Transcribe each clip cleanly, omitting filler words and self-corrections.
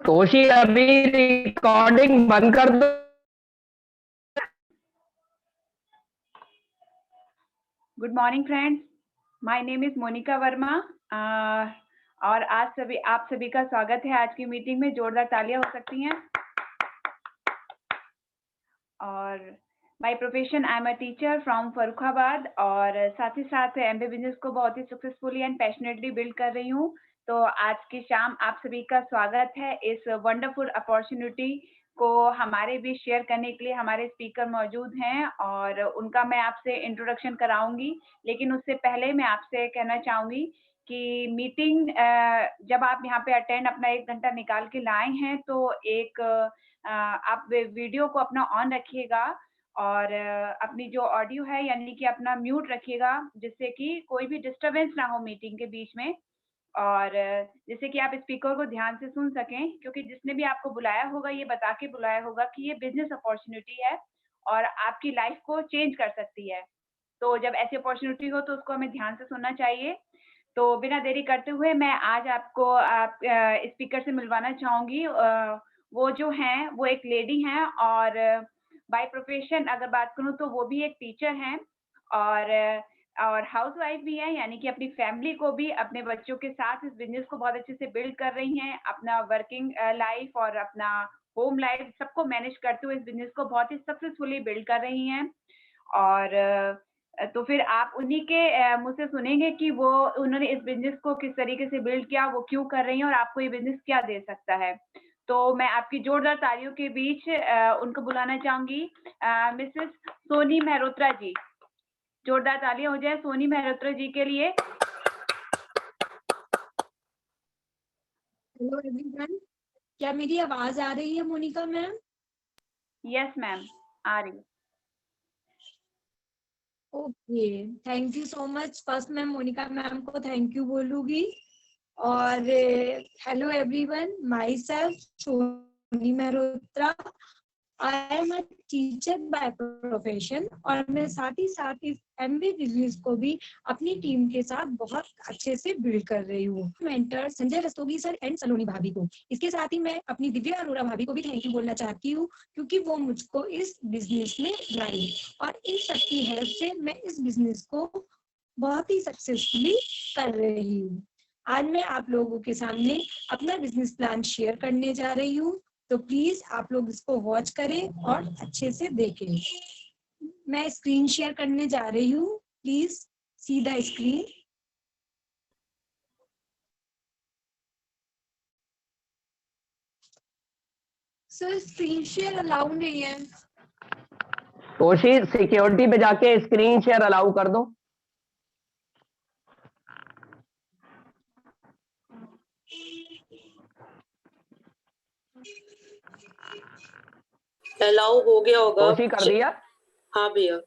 तोशी अभी रिकॉर्डिंग बंद कर दो। Good morning friends, my name is Monika Verma और आज आप सभी का स्वागत है आज की मीटिंग में। जोरदार तालियां हो सकती हैं। और my profession, I am a teacher from Farrukhabad और साथ ही साथ एमबीए बिजनेस को बहुत ही सक्सेसफुली एंड पैशनेटली बिल्ड कर रही हूँ। तो आज की शाम आप सभी का स्वागत है। इस वंडरफुल अपॉर्चुनिटी को हमारे बीच शेयर करने के लिए हमारे स्पीकर मौजूद हैं और उनका मैं आपसे इंट्रोडक्शन कराऊंगी। लेकिन उससे पहले मैं आपसे कहना चाहूंगी कि मीटिंग जब आप यहाँ पे अटेंड अपना 1 घंटा निकाल के लाए हैं तो एक आप वीडियो को अपना ऑन रखिएगा और अपनी जो ऑडियो है यानी कि अपना म्यूट रखिएगा, जिससे कि कोई भी डिस्टरबेंस ना हो मीटिंग के बीच में और जिससे कि आप स्पीकर को ध्यान से सुन सकें, क्योंकि जिसने भी आपको बुलाया होगा ये बता के बुलाया होगा कि ये बिजनेस अपॉर्चुनिटी है और आपकी लाइफ को चेंज कर सकती है। तो जब ऐसी अपॉर्चुनिटी हो तो उसको हमें ध्यान से सुनना चाहिए। तो बिना देरी करते हुए मैं आज आपको आप स्पीकर से मिलवाना चाहूंगी। वो जो हैं वो एक लेडी हैं और बाय प्रोफेशन अगर बात करूँ तो वो भी एक टीचर हैं और हाउसवाइफ भी हैं, यानी कि अपनी फैमिली को भी अपने बच्चों के साथ इस बिजनेस को बहुत अच्छे से बिल्ड कर रही हैं। अपना वर्किंग लाइफ और अपना होम लाइफ सबको मैनेज करते हुए इस बिजनेस को बहुत ही सक्सेसफुली बिल्ड कर रही हैं। और तो फिर आप उन्हीं के मुँह से सुनेंगे कि वो उन्होंने इस बिज़नेस को किस तरीके से बिल्ड किया, वो क्यों कर रही हैं और आपको ये बिज़नेस क्या दे सकता है। तो मैं आपकी जोरदार तालियों के बीच उनको बुलाना चाहूँगी, मिसेस सोनी मेहरोत्रा जी। जोरदार तालियाँ हो जाए सोनी मेहरोत्रा जी के लिए। हेलो एवरीवन, क्या मेरी आवाज आ रही है मोनिका मैम? यस मैम, आ रही। Okay, thank you so much. First मैं मोनिका मैम को थैंक यू बोलूंगी। और hello everyone, myself Soni Mehrotra. I am a teacher by profession और मैं साथ ही साथ इस एमबीए बिजनेस को भी अपनी टीम के साथ बहुत अच्छे से बिल्ड कर रही हूँ। Mentor Sanjay Rastogi sir and Saloni भाभी को, इसके साथ ही मैं अपनी दिव्या अरोड़ा भाभी को भी थैंक यू बोलना चाहती हूँ, क्योंकि वो मुझको इस बिजनेस में लाई और इन सबकी हेल्प से मैं इस बिजनेस को बहुत ही सक्सेसफुली कर रही हूँ। आज मैं आप लोगों के सामने अपना बिजनेस प्लान शेयर करने जा रही हूँ, तो प्लीज आप लोग इसको वॉच करें और अच्छे से देखें। मैं स्क्रीन शेयर करने जा रही हूँ, please see the screen. Sir screen share allow नहीं है। तोशी सिक्योरिटी पे जाके स्क्रीन शेयर अलाउ कर दो। अलाउ हो गया होगा। तोशी कर दिया? हाँ भैया।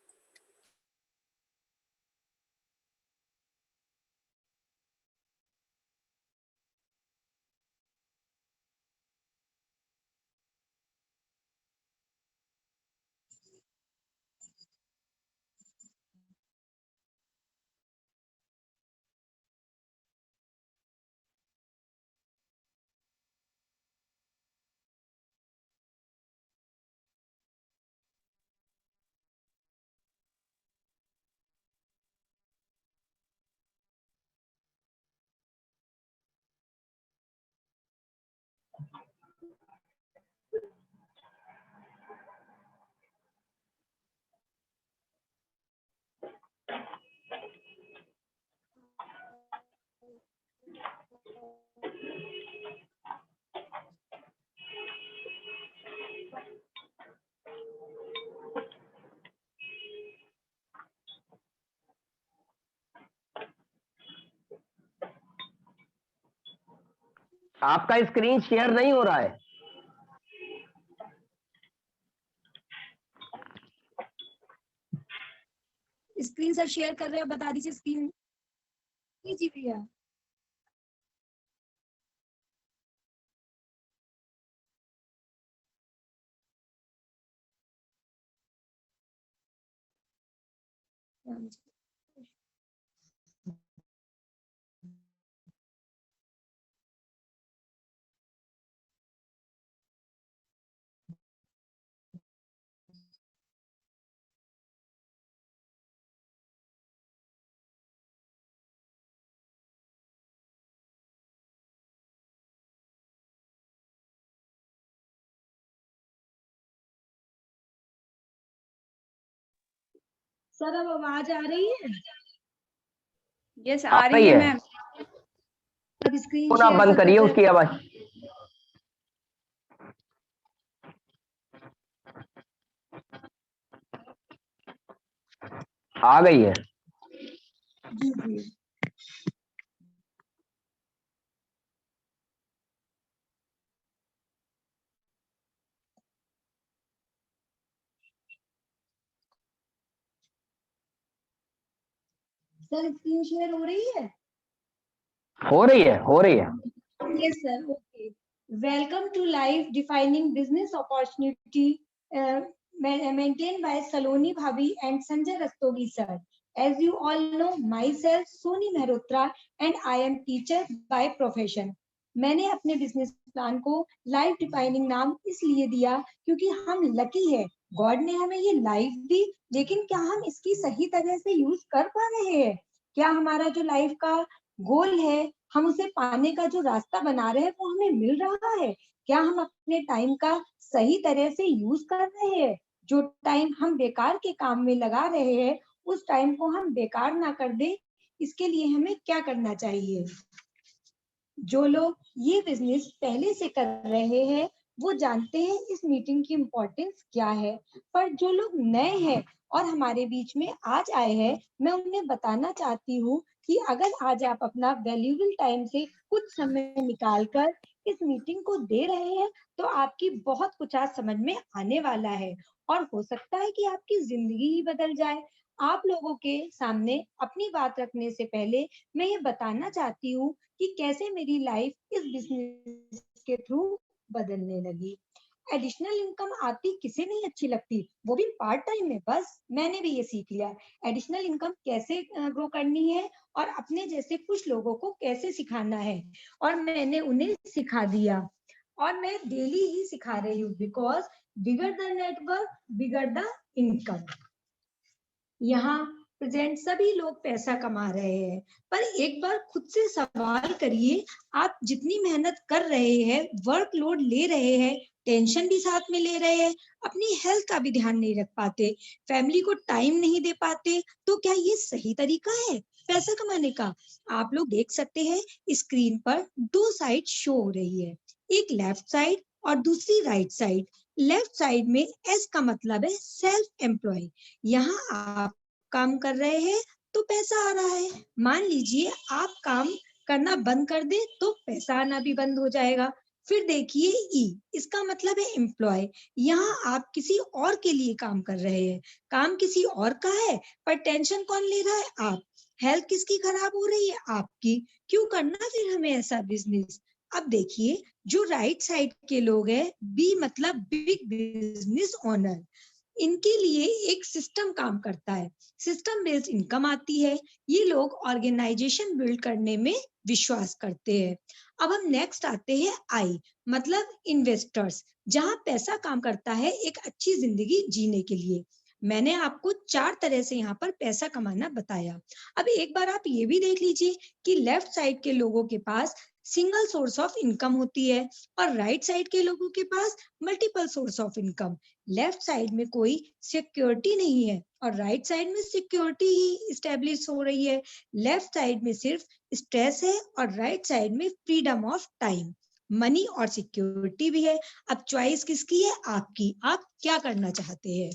आपका स्क्रीन शेयर नहीं हो रहा है। स्क्रीन सर शेयर कर रहे हैं, बता दीजिए स्क्रीन। जी भैया। सर अब आवाज आ रही है? यस, आ आ रही रही है है। मैम। अब स्क्रीन पुनः शेयर बंद कर करिए दो उसकी आवाज। आ गई है। जी जी। सर स्क्रीन शेयर हो रही है? हो रही है, हो रही है। Yes, sir. Okay. Welcome to Life Defining Business Opportunity maintained by Saloni Bhabhi and Sanjay Rastogi, sir. As you all know, myself, Soni Mehrotra, and I am teacher by profession. मैंने अपने बिजनेस प्लान को life defining नाम इसलिए दिया क्योंकि हम lucky है, God ने हमें ये लाइफ दी, लेकिन क्या हम इसकी सही तरह से यूज कर पा रहे हैं? क्या हमारा जो लाइफ का गोल है, हम उसे पाने का जो रास्ता बना रहे हैं वो हमें मिल रहा है? क्या हम अपने टाइम का सही तरह से यूज कर रहे हैं? जो टाइम हम बेकार के काम में लगा रहे हैं उस टाइम को हम बेकार ना कर दे, इसके लिए हमें क्या करना चाहिए? जो लोग ये बिजनेस पहले से कर रहे हैं वो जानते हैं इस मीटिंग की इम्पोर्टेंस क्या है, पर जो लोग नए हैं और हमारे बीच में आज आए हैं, मैं उन्हें बताना चाहती हूँ कि अगर आज आप अपना वैल्यूएबल टाइम से कुछ समय निकालकर इस मीटिंग को दे रहे हैं तो आपकी बहुत कुछ आज समझ में आने वाला है और हो सकता है कि आपकी जिंदगी ही बदल जाए। आप लोगों के सामने अपनी बात रखने से पहले मैं ये बताना चाहती हूँ कि कैसे मेरी लाइफ इस बिजनेस के थ्रू बदलने लगी। एडिशनल इनकम आती किसे नहीं अच्छी लगती, वो भी पार्ट टाइम में। बस मैंने भी ये सीख लिया एडिशनल इनकम कैसे ग्रो करनी है और अपने जैसे कुछ लोगों को कैसे सिखाना है, और मैंने उन्हें सिखा दिया और मैं डेली ही सिखा रही हूँ, because bigger the network bigger the income. यहाँ प्रेजेंट सभी लोग पैसा कमा रहे हैं, पर एक बार खुद से सवाल करिए, आप जितनी मेहनत कर रहे हैं, वर्कलोड ले रहे हैं, टेंशन भी साथ में ले रहे हैं, अपनी हेल्थ का भी ध्यान नहीं रख पाते, फैमिली को टाइम नहीं दे पाते, तो क्या ये सही तरीका है पैसा कमाने का? आप लोग देख सकते हैं स्क्रीन पर दो साइड शो हो रही है, एक लेफ्ट साइड और दूसरी राइट साइड। लेफ्ट साइड में एस का मतलब है सेल्फ एम्प्लॉय, यहाँ आप काम कर रहे हैं तो पैसा आ रहा है। मान लीजिए आप काम करना बंद कर दे तो पैसा आना भी बंद हो जाएगा। फिर देखिए ई, इसका मतलब है एम्प्लॉय, यहाँ आप किसी और के लिए काम कर रहे हैं, काम किसी और का है पर टेंशन कौन ले रहा है? आप। हेल्थ किसकी खराब हो रही है? आपकी। क्यों करना फिर हमें ऐसा बिजनेस? अब देखिए जो राइट साइड के लोग हैं, बी मतलब बिग बिजनेस ओनर, इनके लिए एक सिस्टम काम करता है, सिस्टम बेस्ड इनकम आती है। ये लोग ऑर्गेनाइजेशन बिल्ड करने में विश्वास करते हैं। अब हम नेक्स्ट आते हैं आई मतलब इन्वेस्टर्स, जहां पैसा काम करता है एक अच्छी जिंदगी जीने के लिए। मैंने आपको 4 तरह से यहाँ पर पैसा कमाना बताया। अब एक बार आप ये भी देख लीजिए कि लेफ्ट साइड के लोगों के पास सिंगल सोर्स ऑफ इनकम होती है और राइट साइड के लोगों के पास multiple source of income. Left side में कोई सिक्योरिटी नहीं है और राइट साइड में सिक्योरिटी ही इस्टेब्लिश हो रही है। लेफ्ट साइड में सिर्फ स्ट्रेस है और राइट साइड में फ्रीडम ऑफ टाइम, मनी और सिक्योरिटी भी है। अब चॉइस किसकी है? आपकी। आप क्या करना चाहते हैं?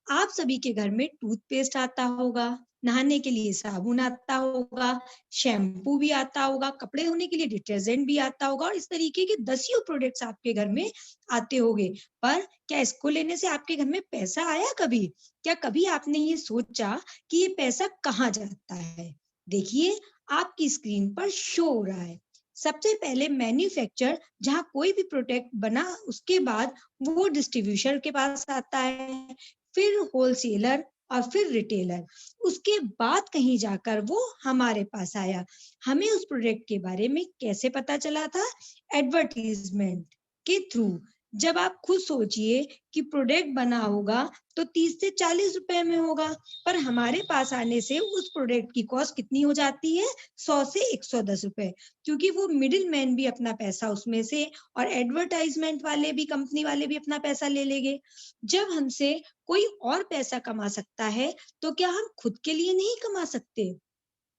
आप सभी के घर में टूथपेस्ट आता होगा, नहाने के लिए साबुन आता होगा, शैम्पू भी आता होगा, कपड़े धोने के लिए डिटर्जेंट भी आता होगा और इस तरीके के दसियों प्रोडक्ट्स आपके घर में आते होंगे। पर क्या इसको लेने से आपके घर में पैसा आया कभी? क्या कभी आपने ये सोचा कि ये पैसा कहाँ जाता है? देखिए आपकी स्क्रीन पर शो हो रहा है। सबसे पहले मैन्युफैक्चर, जहां कोई भी प्रोडक्ट बना उसके बाद वो डिस्ट्रीब्यूटर के पास आता है, फिर होलसेलर और फिर रिटेलर, उसके बाद कहीं जाकर वो हमारे पास आया। हमें उस प्रोडक्ट के बारे में कैसे पता चला था? एडवर्टीजमेंट के थ्रू। जब आप खुद सोचिए कि प्रोडक्ट बना होगा तो 30 से 40 रुपए में होगा, पर हमारे पास आने से उस प्रोडक्ट की कॉस्ट कितनी हो जाती है, 100 से 110 रुपए, क्योंकि वो मिडिल मैन भी अपना पैसा उसमें से और एडवर्टाइजमेंट वाले भी, कंपनी वाले भी अपना पैसा ले लेंगे। जब हमसे कोई और पैसा कमा सकता है तो क्या हम खुद के लिए नहीं कमा सकते?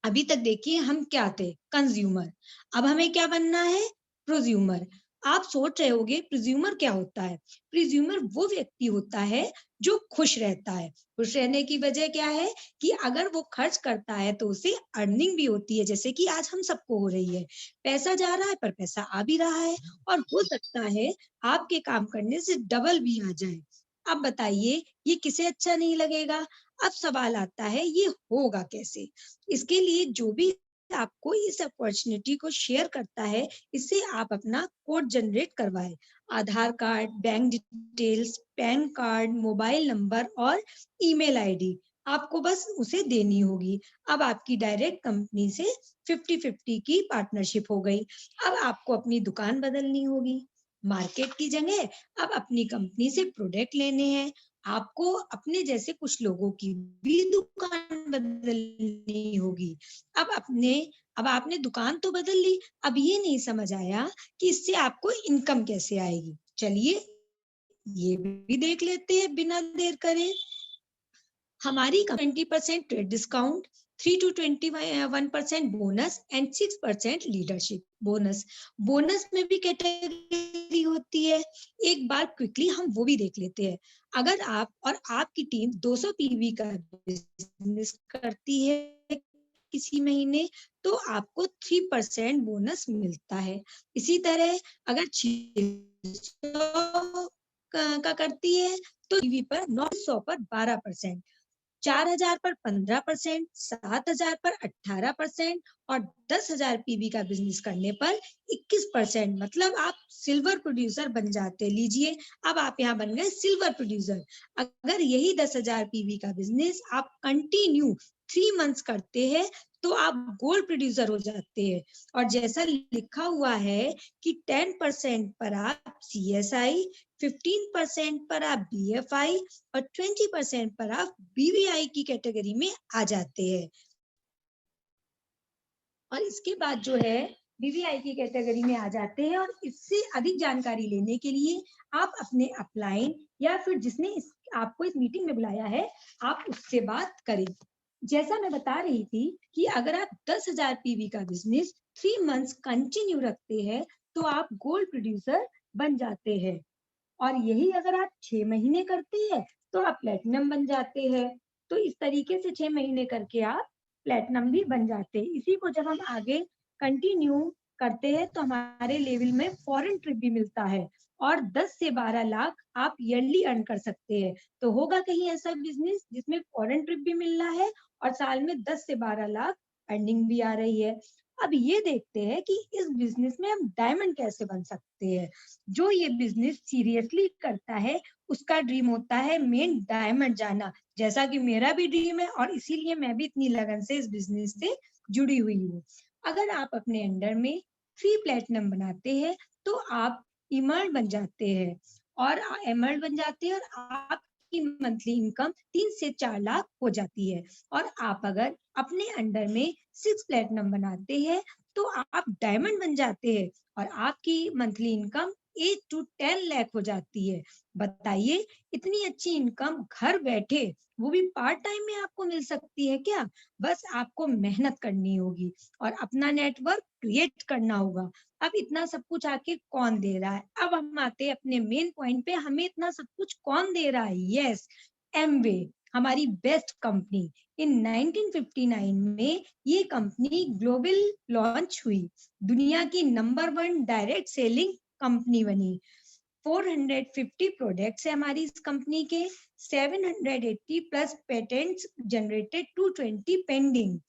अभी तक देखिए हम क्या थे, कंज्यूमर, अब हमें क्या बनना है, प्रोज्यूमर। आप सोच रहे होंगे प्रोज्यूमर क्या होता है? प्रोज्यूमर वो व्यक्ति होता है जो खुश रहता है। खुश रहने की वजह क्या है कि अगर वो खर्च करता है तो उसे अर्निंग भी होती है, जैसे कि आज हम सबको हो रही है। पैसा जा रहा है पर पैसा आ भी रहा है, और हो सकता है आपके काम करने से डबल भी आ जाए। अब बताइए ये किसे अच्छा नहीं लगेगा? अब सवाल आता है ये होगा कैसे? इसके लिए जो भी आपको इस अपॉर्चुनिटी को शेयर करता है, इससे आप अपना कोड जनरेट करवाएं। Aadhaar card, bank details, PAN card, mobile number और ईमेल आईडी आपको बस उसे देनी होगी। अब आपकी डायरेक्ट कंपनी से 50-50 की पार्टनरशिप हो गई। अब आपको अपनी दुकान बदलनी होगी। मार्केट की जगह अब अपनी कंपनी से प्रोडक्ट लेने हैं। आपको अपने जैसे कुछ लोगों की भी दुकान बदलनी होगी। अब आपने दुकान तो बदल ली, अब ये नहीं समझ आया कि इससे आपको इनकम कैसे आएगी। चलिए ये भी देख लेते हैं बिना देर करे। हमारी 20% trade discount, 3 to 21% bonus and 6% leadership bonus. Bonus में भी कैटेगरी होती है, एक बार क्विकली हम वो भी देख लेते हैं। अगर आप और आपकी टीम 200 पीवी का बिजनेस करती है किसी महीने तो आपको 3% बोनस मिलता है। इसी तरह अगर 600 का करती है तो पीवी पर 900 पर 12%, 4000 पर 15%, 7000 पर 18% और 10,000 पीवी का बिजनेस करने पर 21%। मतलब आप सिल्वर प्रोड्यूसर बन जाते। लीजिए अब आप यहाँ बन गए सिल्वर प्रोड्यूसर। अगर यही 10,000 पीवी का बिजनेस आप कंटिन्यू 3 मंथ्स करते हैं तो आप गोल्ड प्रोड्यूसर हो जाते हैं। और जैसा लिखा हुआ है कि 10% पर आप CSI, 15% पर आप BFI और 20% पर आप BVI की कैटेगरी में आ जाते हैं। और इसके बाद जो है BVI की कैटेगरी में आ जाते हैं। और इससे अधिक जानकारी लेने के लिए आप अपने अपलाइन या फिर जिसने आपको इस मीटिंग में बुलाया है आप उससे बात करें। जैसा मैं बता रही थी कि अगर आप 10,000 पीवी का बिजनेस 3 मंथ्स कंटिन्यू रखते हैं तो आप गोल्ड प्रोड्यूसर बन जाते हैं। और यही अगर आप 6 महीने करते हैं तो आप प्लेटिनम बन जाते हैं। तो इस तरीके से 6 महीने करके आप प्लेटिनम भी बन जाते हैं। इसी को जब हम आगे कंटिन्यू करते हैं तो हमारे लेवल में फॉरेन ट्रिप भी मिलता है और 10 से 12 लाख आप ईयरली अर्न कर सकते हैं। तो होगा कहीं ऐसा बिजनेस जिसमें फॉरेन ट्रिप भी मिल रहा है और साल में 10 से 12 लाख अर्निंग भी आ रही है। अब ये देखते हैं कि इस बिजनेस में हम डायमंड कैसे बन सकते हैं। जो ये बिजनेस सीरियसली करता है उसका ड्रीम होता है मेन डायमंड जाना, जैसा कि मेरा भी ड्रीम है और इसीलिए मैं भी इतनी लगन से इस बिजनेस से जुड़ी हुई हूँ। अगर आप अपने अंडर में 3 प्लेटिनम बनाते हैं तो आप इमर्ल्ड बन जाते हैं और एमर्ल्ड बन जाते हैं और आपकी मंथली इनकम 3 से 4 लाख हो जाती है। और आप अगर अपने अंडर में 6 प्लेटिनम बनाते हैं तो आप डायमंड बन जाते हैं और आपकी मंथली इनकम 8 to 10 लाख हो जाती है। बताइए इतनी अच्छी इनकम घर बैठे वो भी पार्ट टाइम में आपको मिल सकती है क्या? बस आपको मेहनत करनी होगी और अपना नेटवर्क क्रिएट करना होगा। अब इतना सब कुछ आके कौन दे रहा है? अब हम आते हैं अपने मेन पॉइंट पे, हमें इतना सब कुछ कौन दे रहा है? यस, एमवे, हमारी बेस्ट कंपनी। इन 1959 में ये कंपनी ग्लोबल लॉन्च हुई, दुनिया की नंबर 1 डायरेक्ट सेलिंग कंपनी बनी। 450 प्रोडक्ट्स है हमारी इस कंपनी के, 780 plus patents generated, 220 pending,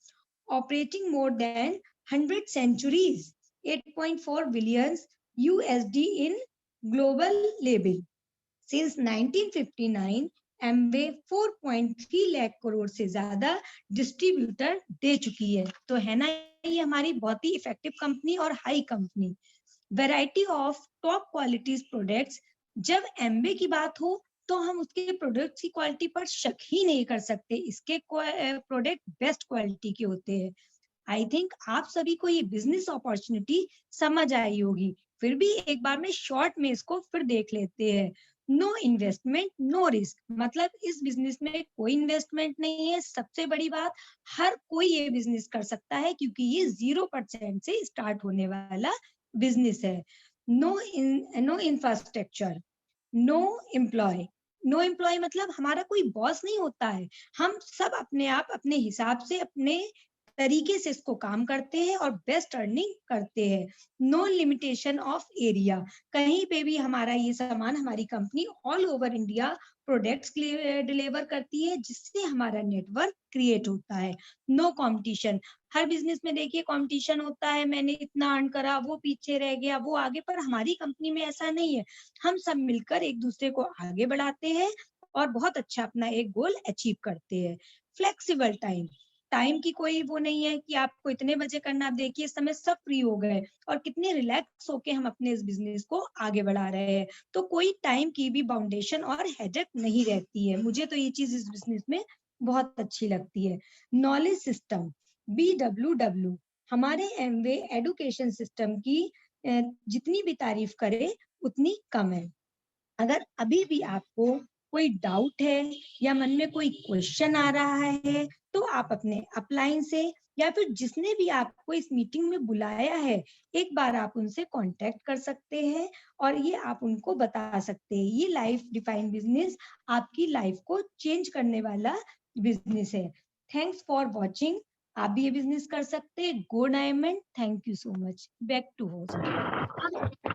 operating more than 100 centuries, 8.4 billion USD in global level. Since 1959 Amway 4.3 lakh crore से ज्यादा डिस्ट्रीब्यूटर दे चुकी है। तो है ना ये हमारी बहुत ही इफेक्टिव कंपनी और high company. Variety of top quality products जब एमबे की बात हो तो हम उसके प्रोडक्ट की क्वालिटी पर शक ही नहीं कर सकते, इसके प्रोडक्ट बेस्ट क्वालिटी के होते हैं। आई थिंक आप सभी को ये बिजनेस अपॉर्चुनिटी समझ आई होगी, फिर भी एक बार में शॉर्ट में इसको फिर देख लेते हैं। नो इन्वेस्टमेंट नो रिस्क, मतलब इस बिजनेस में कोई इन्वेस्टमेंट नहीं है। सबसे बड़ी बात, हर कोई ये बिजनेस कर सकता है क्योंकि ये 0% से स्टार्ट होने वाला बिजनेस है। No infrastructure, no employ. No employ मतलब हमारा कोई बॉस नहीं होता है, हम सब अपने आप अपने हिसाब से अपने तरीके से इसको काम करते हैं और बेस्ट अर्निंग करते हैं। नो लिमिटेशन ऑफ एरिया, कहीं पे भी हमारा ये सामान, हमारी company all over India products deliver करती है, जिससे हमारा नेटवर्क क्रिएट होता है। नो कंपटीशन, हर बिजनेस में देखिए कंपटीशन होता है, मैंने इतना अर्न करा, वो पीछे रह गया, वो आगे, पर हमारी कंपनी में ऐसा नहीं है। हम सब मिलकर एक दूसरे को आगे बढ़ाते हैं और बहुत अच्छा अपना एक गोल अचीव करते हैं। फ्लेक्सिबल टाइम, टाइम की कोई वो नहीं है कि आपको इतने बजे करना। आप देखिए इस समय सब फ्री हो गए और कितने रिलैक्स होके हम अपने इस बिजनेस को आगे बढ़ा रहे हैं, तो कोई टाइम की भी बाउंडेशन और हेडेक नहीं रहती है। मुझे तो ये चीज इस बिजनेस में बहुत अच्छी लगती है। नॉलेज सिस्टम, BWW, हमारे एमवे एडुकेशन सिस्टम की जितनी भी तारीफ करे उतनी कम है। अगर अभी भी आपको कोई डाउट है या मन में कोई क्वेश्चन आ रहा है, तो आप अपने अपलाइन से या फिर जिसने भी आपको इस मीटिंग में बुलाया है, एक बार आप उनसे कांटेक्ट कर सकते हैं और ये आप उनको बता सकते हैं। ये लाइफ डिफाइन बिजनेस आपकी लाइफ को चेंज करने वाला बिजनेस है। Thanks for watching. आप भी ये बिजनेस कर सकते हैं। Go diamond. Thank you so much. Back to host.